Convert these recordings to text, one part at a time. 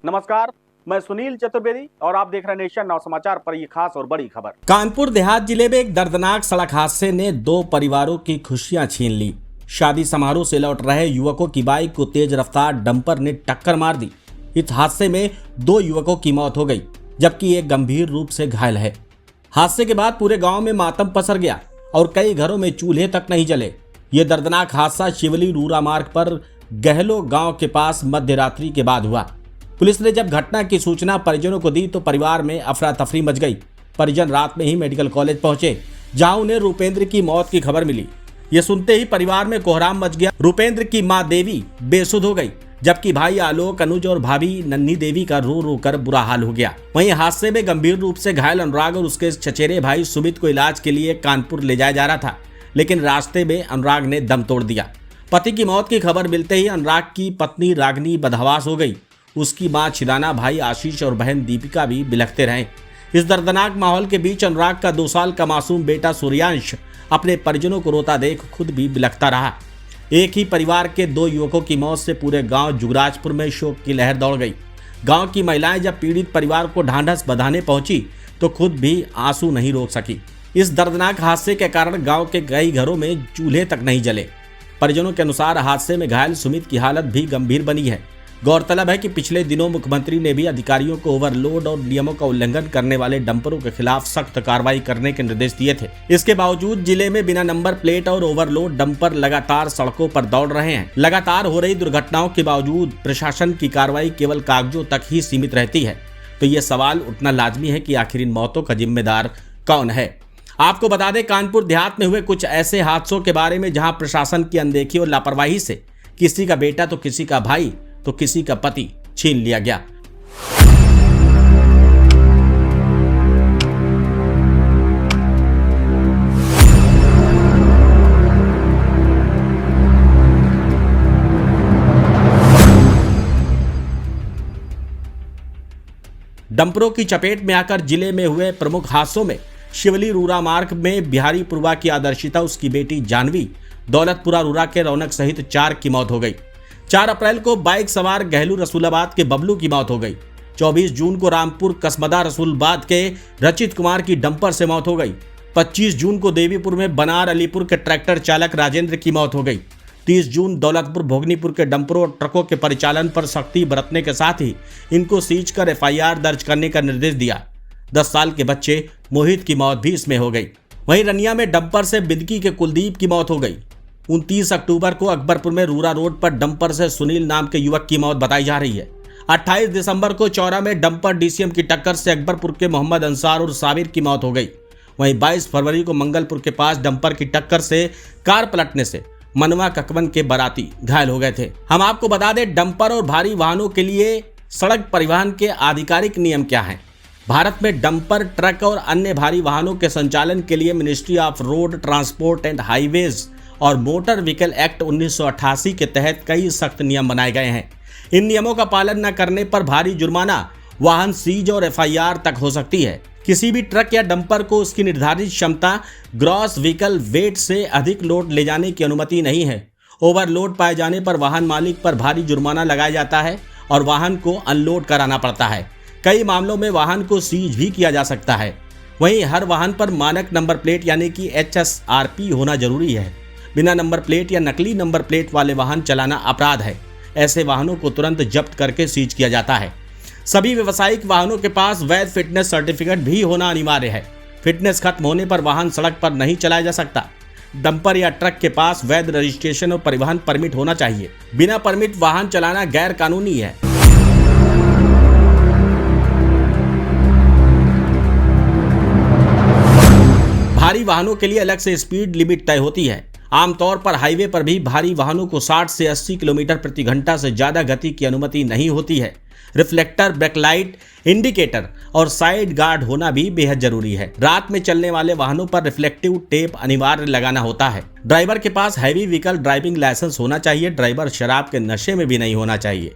नमस्कार, मैं सुनील चतुर्वेदी और आप देख रहे हैं नेशन नाउ समाचार पर ये खास और बड़ी खबर। कानपुर देहात जिले में एक दर्दनाक सड़क हादसे ने दो परिवारों की खुशियां छीन ली। शादी समारोह से लौट रहे युवकों की बाइक को तेज रफ्तार डंपर ने टक्कर मार दी। इस हादसे में दो युवकों की मौत हो गई, जबकि एक गंभीर रूप से घायल है। हादसे के बाद पूरे गांव में मातम पसर गया और कई घरों में चूल्हे तक नहीं जले। ये दर्दनाक हादसा शिवली रूरा मार्ग पर गहलो गांव के पास मध्य रात्रि के बाद हुआ। पुलिस ने जब घटना की सूचना परिजनों को दी तो परिवार में अफरा तफरी मच गई। परिजन रात में ही मेडिकल कॉलेज पहुंचे, जहां उन्हें रूपेंद्र की मौत की खबर मिली। ये सुनते ही परिवार में कोहराम मच गया। रूपेंद्र की मां देवी बेसुध हो गई, जबकि भाई आलोक, अनुज और भाभी नन्ही देवी का रो रो कर बुरा हाल हो गया। वहीं हादसे में गंभीर रूप से घायल अनुराग और उसके चचेरे भाई सुमित को इलाज के लिए कानपुर ले जाया जा रहा था, लेकिन रास्ते में अनुराग ने दम तोड़ दिया। पति की मौत की खबर मिलते ही अनुराग की पत्नी रागिनी बदहवास हो गई। उसकी मां छिदाना, भाई आशीष और बहन दीपिका भी बिलखते रहे। इस दर्दनाक माहौल के बीच अनुराग का 2 साल का मासूम बेटा सूर्यांश अपने परिजनों को रोता देख खुद भी बिलखता रहा। एक ही परिवार के 2 युवकों की मौत से पूरे गांव जुगराजपुर में शोक की लहर दौड़ गई। गांव की महिलाएं जब पीड़ित परिवार को ढांढस बंधाने पहुंची तो खुद भी आंसू नहीं रोक सकी। इस दर्दनाक हादसे के कारण गांव के कई घरों में चूल्हे तक नहीं जले। परिजनों के अनुसार हादसे में घायल सुमित की हालत भी गंभीर बनी है। गौरतलब है कि पिछले दिनों मुख्यमंत्री ने भी अधिकारियों को ओवरलोड और नियमों का उल्लंघन करने वाले डंपरों के खिलाफ सख्त कार्रवाई करने के निर्देश दिए थे। इसके बावजूद जिले में बिना नंबर प्लेट और ओवरलोड डंपर लगातार सड़कों पर दौड़ रहे हैं। लगातार हो रही दुर्घटनाओं के बावजूद प्रशासन की कार्रवाई केवल कागजों तक ही सीमित रहती है। तो ये सवाल उठना लाजमी है कि आखिर इन मौतों का जिम्मेदार कौन है। आपको बता दें, कानपुर देहात में हुए कुछ ऐसे हादसों के बारे में जहां प्रशासन की अनदेखी और लापरवाही से किसी का बेटा तो किसी का भाई तो किसी का पति छीन लिया गया। डंपरों की चपेट में आकर जिले में हुए प्रमुख हादसों में शिवली रूरा मार्ग में बिहारीपुरवा की आदर्शिता, उसकी बेटी जानवी, दौलतपुरा रूरा के रौनक सहित 4 की मौत हो गई। 4 अप्रैल को बाइक सवार गहलू रसूलाबाद के बबलू की मौत हो गई। 24 जून को रामपुर कसमदा रसूलाबाद के रचित कुमार की डंपर से मौत हो गई। 25 जून को देवीपुर में बनार अलीपुर के ट्रैक्टर चालक राजेंद्र की मौत हो गई। 30 जून दौलतपुर भोगनीपुर के डंपरों और ट्रकों के परिचालन पर सख्ती बरतने के साथ ही इनको सीज कर FIR दर्ज करने का निर्देश दिया। 10 साल के बच्चे मोहित की मौत भी इसमें हो गई। वहीं रनिया में डंपर से बिदकी के कुलदीप की मौत हो गई। 29 अक्टूबर को अकबरपुर में रूरा रोड पर डंपर से सुनील नाम के युवक की मौत बताई जा रही है। 28 दिसंबर को चौरा में डंपर DCM की टक्कर से अकबरपुर के मोहम्मद अंसार और साबिर की मौत हो गई। वहीं 22 फरवरी को मंगलपुर के पास डंपर की टक्कर से कार पलटने से मनवा ककवन के बाराती घायल हो गए थे। हम आपको बता दें, डंपर और भारी वाहनों के लिए सड़क परिवहन के आधिकारिक नियम क्या हैं। भारत में डंपर, ट्रक और अन्य भारी वाहनों के संचालन के लिए ministry of road transport and highways और मोटर व्हीकल एक्ट 1988 के तहत कई सख्त नियम बनाए गए हैं। इन नियमों का पालन न करने पर भारी जुर्माना, वाहन सीज और FIR तक हो सकती है। किसी भी ट्रक या डंपर को उसकी निर्धारित क्षमता ग्रॉस व्हीकल वेट से अधिक लोड ले जाने की अनुमति नहीं है। ओवरलोड पाए जाने पर वाहन मालिक पर भारी जुर्माना लगाया जाता है और वाहन को अनलोड कराना पड़ता है। कई मामलों में वाहन को सीज भी किया जा सकता है। वहीं हर वाहन पर मानक नंबर प्लेट यानी कि HSRP होना जरूरी है। बिना नंबर प्लेट या नकली नंबर प्लेट वाले वाहन चलाना अपराध है। ऐसे वाहनों को तुरंत जब्त करके सीज किया जाता है। सभी व्यावसायिक वाहनों के पास वैध फिटनेस सर्टिफिकेट भी होना अनिवार्य है। फिटनेस खत्म होने पर वाहन सड़क पर नहीं चलाया जा सकता। डंपर या ट्रक के पास वैध रजिस्ट्रेशन और परिवहन परमिट होना चाहिए। बिना परमिट वाहन चलाना गैर कानूनी है। भारी वाहनों के लिए अलग से स्पीड लिमिट तय होती है। आमतौर पर हाईवे पर भी भारी वाहनों को 60 से 80 किलोमीटर प्रति घंटा से ज्यादा गति की अनुमति नहीं होती है। रिफ्लेक्टर, बैकलाइट, इंडिकेटर और साइड गार्ड होना भी बेहद जरूरी है। रात में चलने वाले वाहनों पर रिफ्लेक्टिव टेप अनिवार्य लगाना होता है। ड्राइवर के पास हैवी व्हीकल ड्राइविंग लाइसेंस होना चाहिए। ड्राइवर शराब के नशे में भी नहीं होना चाहिए।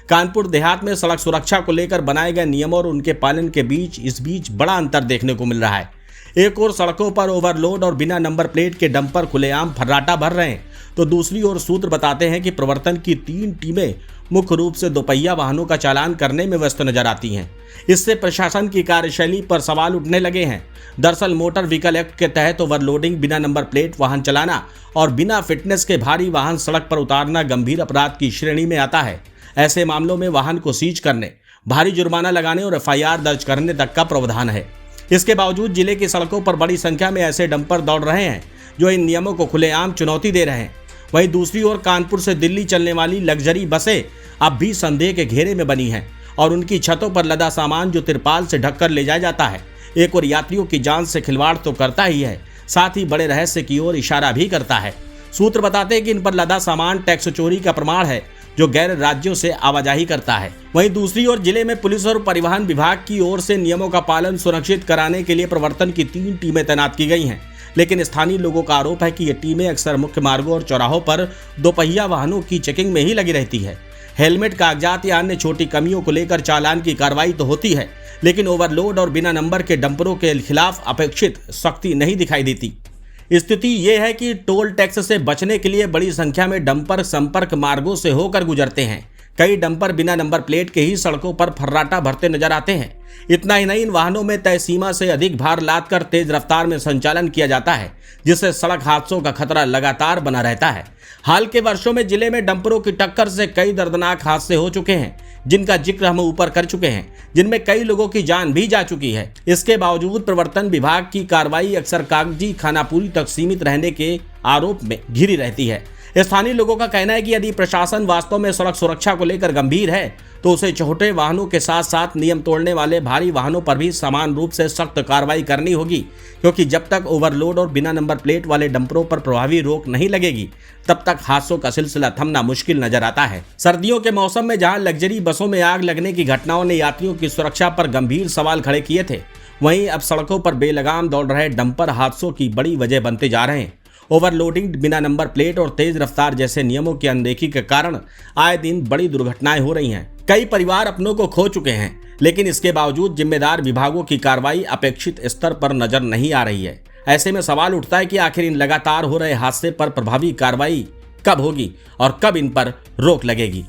कानपुर देहात में सड़क सुरक्षा को लेकर बनाए गए नियमों और उनके पालन के बीच इस बीच बड़ा अंतर देखने को मिल रहा है। एक ओर सड़कों पर ओवरलोड और बिना नंबर प्लेट के डंपर खुलेआम फर्राटा भर रहे हैं, तो दूसरी ओर सूत्र बताते हैं कि प्रवर्तन की 3 टीमें मुख्य रूप से दोपहिया वाहनों का चालान करने में व्यस्त नजर आती हैं। इससे प्रशासन की कार्यशैली पर सवाल उठने लगे हैं। दरअसल मोटर व्हीकल एक्ट के तहत ओवरलोडिंग, बिना नंबर प्लेट वाहन चलाना और बिना फिटनेस के भारी वाहन सड़क पर उतारना गंभीर अपराध की श्रेणी में आता है। ऐसे मामलों में वाहन को सीज करने, भारी जुर्माना लगाने और FIR दर्ज करने तक का प्रावधान है। इसके बावजूद जिले की सड़कों पर बड़ी संख्या में ऐसे डंपर दौड़ रहे हैं जो इन नियमों को खुलेआम चुनौती दे रहे हैं। वहीं दूसरी ओर कानपुर से दिल्ली चलने वाली लग्जरी बसें अब भी संदेह के घेरे में बनी हैं और उनकी छतों पर लदा सामान जो तिरपाल से ढककर ले जाया जाता है, एक और यात्रियों की जान से खिलवाड़ तो करता ही है, साथ ही बड़े रहस्य की ओर इशारा भी करता है। सूत्र बताते हैं कि इन पर लदा सामान टैक्स चोरी का प्रमाण है जो गैर राज्यों से आवाजाही करता है। वहीं दूसरी ओर जिले में पुलिस और परिवहन विभाग की ओर से नियमों का पालन सुनिश्चित कराने के लिए प्रवर्तन की 3 टीमें तैनात की गई हैं, लेकिन स्थानीय लोगों का आरोप है कि ये टीमें अक्सर मुख्य मार्गों और चौराहों पर दोपहिया वाहनों की चेकिंग में ही लगी रहती है। हेलमेट, कागजात या अन्य छोटी कमियों को लेकर चालान की कार्रवाई तो होती है, लेकिन ओवरलोड और बिना नंबर के डंपरों के खिलाफ अपेक्षित सख्ती नहीं दिखाई देती। स्थिति ये है कि टोल टैक्स से बचने के लिए बड़ी संख्या में डंपर संपर्क मार्गों से होकर गुजरते हैं। कई डंपर बिना नंबर प्लेट के ही सड़कों पर फर्राटा भरते नजर आते हैं। इतना ही नहीं, इन वाहनों में तय सीमा से अधिक भार लादकर तेज रफ्तार में संचालन किया जाता है, जिससे सड़क हादसों का खतरा लगातार बना रहता है। हाल के वर्षों में जिले में डंपरों की टक्कर से कई दर्दनाक हादसे हो चुके हैं, जिनका जिक्र हम ऊपर कर चुके हैं, जिनमें कई लोगों की जान भी जा चुकी है। इसके बावजूद प्रवर्तन विभाग की कार्रवाई अक्सर कागजी खानापूरी तक सीमित रहने के आरोप में घिरी रहती है। स्थानीय लोगों का कहना है कि यदि प्रशासन वास्तव में सड़क सुरक्षा को लेकर गंभीर है तो उसे छोटे वाहनों के साथ साथ नियम तोड़ने वाले भारी वाहनों पर भी समान रूप से सख्त कार्रवाई करनी होगी, क्योंकि जब तक ओवरलोड और बिना नंबर प्लेट वाले डंपरों पर प्रभावी रोक नहीं लगेगी तब तक हादसों का सिलसिला थमना मुश्किल नजर आता है। सर्दियों के मौसम में जहां लग्जरी बसों में आग लगने की घटनाओं ने यात्रियों की सुरक्षा पर गंभीर सवाल खड़े किए थे, वहीं अब सड़कों पर बेलगाम दौड़ रहे डंपर हादसों की बड़ी वजह बनते जा रहे हैं। ओवरलोडिंग, बिना नंबर प्लेट और तेज रफ्तार जैसे नियमों की अनदेखी के कारण आए दिन बड़ी दुर्घटनाएं हो रही हैं। कई परिवार अपनों को खो चुके हैं, लेकिन इसके बावजूद जिम्मेदार विभागों की कार्रवाई अपेक्षित स्तर पर नजर नहीं आ रही है। ऐसे में सवाल उठता है कि आखिर इन लगातार हो रहे हादसे पर प्रभावी कार्रवाई कब होगी और कब इन पर रोक लगेगी।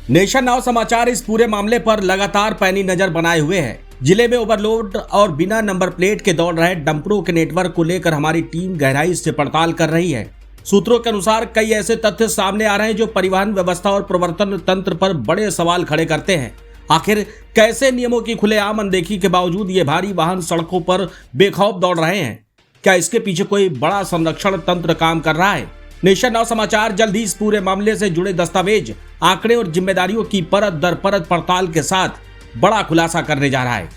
नेशन नाउ समाचार इस पूरे मामले पर लगातार पैनी नजर बनाए हुए है। जिले में ओवरलोड और बिना नंबर प्लेट के दौड़ रहे डंपरों के नेटवर्क को लेकर हमारी टीम गहराई से पड़ताल कर रही है। सूत्रों के अनुसार कई ऐसे तथ्य सामने आ रहे हैं जो परिवहन व्यवस्था और प्रवर्तन तंत्र पर बड़े सवाल खड़े करते हैं। आखिर कैसे नियमों की खुलेआम अनदेखी के बावजूद ये भारी वाहन सड़कों पर बेखौफ दौड़ रहे हैं? क्या इसके पीछे कोई बड़ा संरक्षण तंत्र काम कर रहा है? नेशन नाउ समाचार जल्द ही इस पूरे मामले से जुड़े दस्तावेज, आंकड़े और जिम्मेदारियों की परत दर परत पड़ताल के साथ बड़ा खुलासा करने जा रहा है।